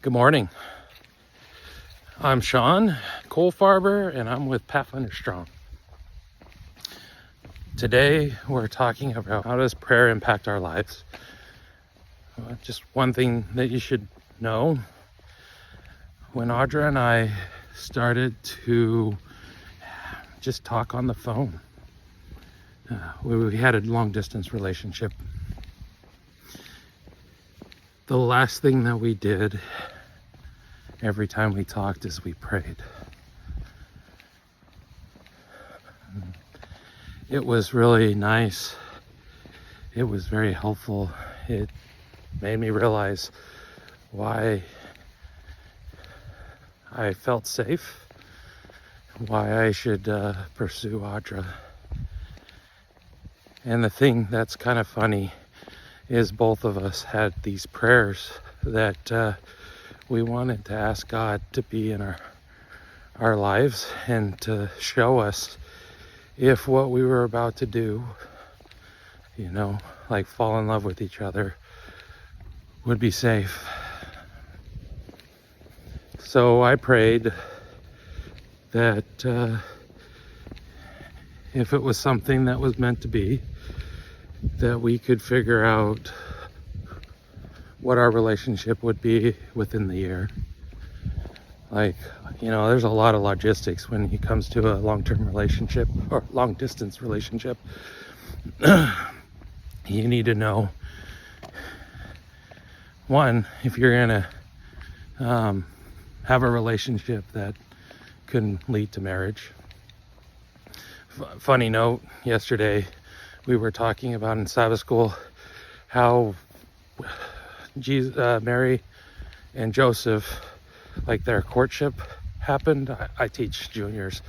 Good morning. I'm Sean, coal farmer, and I'm with Pathfinder Strong. Today, we're talking about how does prayer impact our lives. Just one thing that you should know. When Audra and I started to just talk on the phone, we had a long distance relationship. The last thing that we did every time we talked is we prayed. It was really nice. It was very helpful. It made me realize why I felt safe, why I should pursue Audra. And the thing that's kind of funny is both of us had these prayers that we wanted to ask God to be in our lives and to show us if what we were about to do, like fall in love with each other, would be safe. So I prayed that if it was something that was meant to be, that we could figure out what our relationship would be within the year. There's a lot of logistics when it comes to a long-term relationship or long-distance relationship. You need to know, one, if you're gonna have a relationship that can lead to marriage. Funny note, yesterday we were talking about in Sabbath school how Mary and Joseph, like their courtship happened. I teach juniors,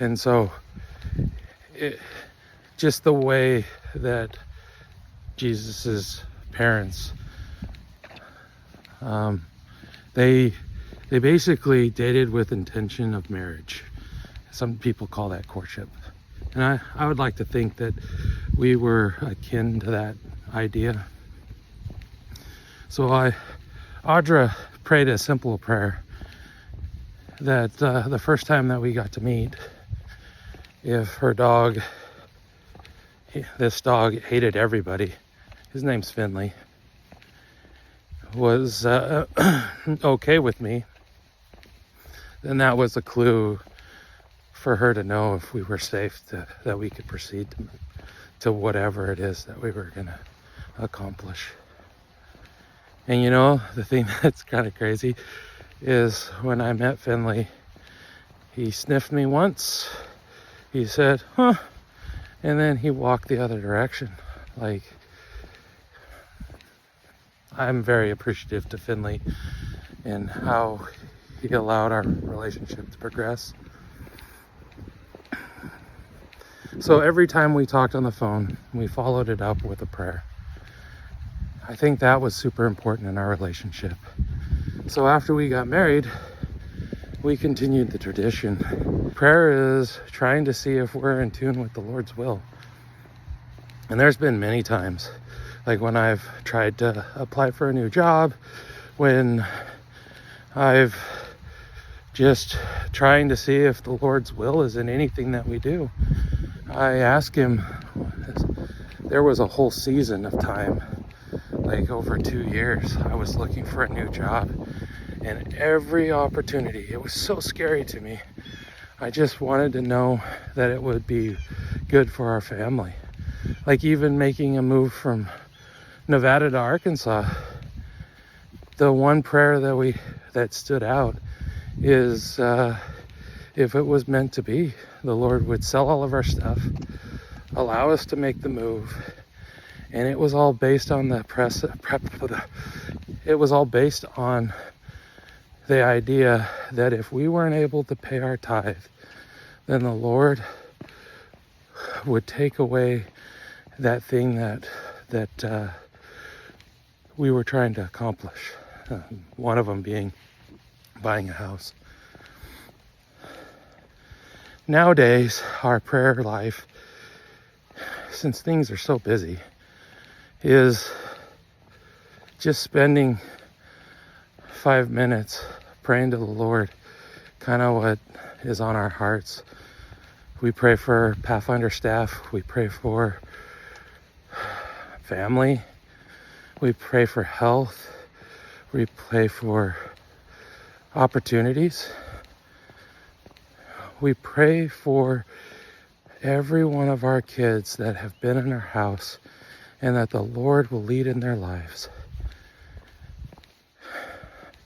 and so just the way that Jesus's parents, they basically dated with intention of marriage. Some people call that courtship, and I would like to think that we were akin to that idea. So Audra prayed a simple prayer that the first time that we got to meet, if her dog, this dog hated everybody, his name's Finley, was okay with me, then that was a clue for her to know if we were safe, that we could proceed to whatever it is that we were going to accomplish. And the thing that's kind of crazy is when I met Finley, he sniffed me once, he said, huh, and then he walked the other direction. I'm very appreciative to Finley and how he allowed our relationship to progress. So every time we talked on the phone, we followed it up with a prayer. I think that was super important in our relationship. So after we got married, we continued the tradition. Prayer is trying to see if we're in tune with the Lord's will. And there's been many times, like when I've tried to apply for a new job, when I've just trying to see if the Lord's will is in anything that we do. I ask him. There was a whole season of time, like over 2 years, I was looking for a new job, and every opportunity, it was so scary to me. I just wanted to know that it would be good for our family. Like even making a move from Nevada to Arkansas, the one prayer that stood out is if it was meant to be, the Lord would sell all of our stuff, allow us to make the move. And it was all based on it was all based on the idea that if we weren't able to pay our tithe, then the Lord would take away that thing that we were trying to accomplish. One of them being buying a house. Nowadays, our prayer life, since things are so busy, is just spending 5 minutes praying to the Lord, kind of what is on our hearts. We pray for Pathfinder staff. We pray for family. We pray for health. We pray for opportunities. We pray for every one of our kids that have been in our house and that the Lord will lead in their lives.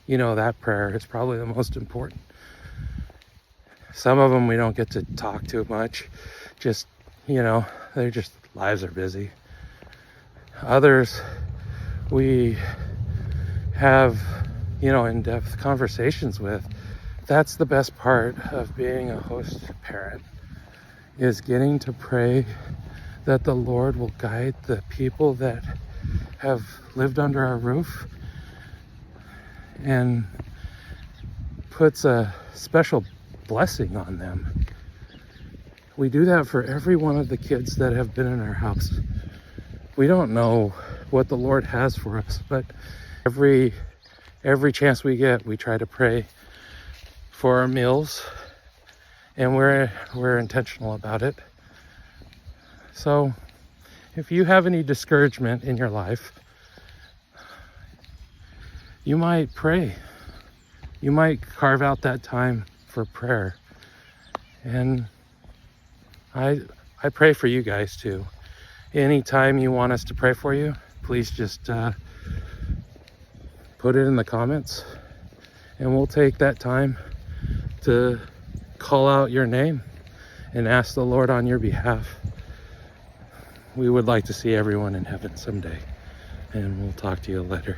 You know, that prayer is probably the most important. Some of them we don't get to talk to much. Just, they're just, lives are busy. Others we have, in-depth conversations with. That's the best part of being a host parent, is getting to pray that the Lord will guide the people that have lived under our roof and puts a special blessing on them. We do that for every one of the kids that have been in our house. We don't know what the Lord has for us, but every chance we get, we try to pray for our meals, and we're intentional about it. So if you have any discouragement in your life, you might pray. You might carve out that time for prayer. And I pray for you guys too. Anytime you want us to pray for you, please just put it in the comments, and we'll take that time to call out your name and ask the Lord on your behalf. We would like to see everyone in heaven someday, and we'll talk to you later.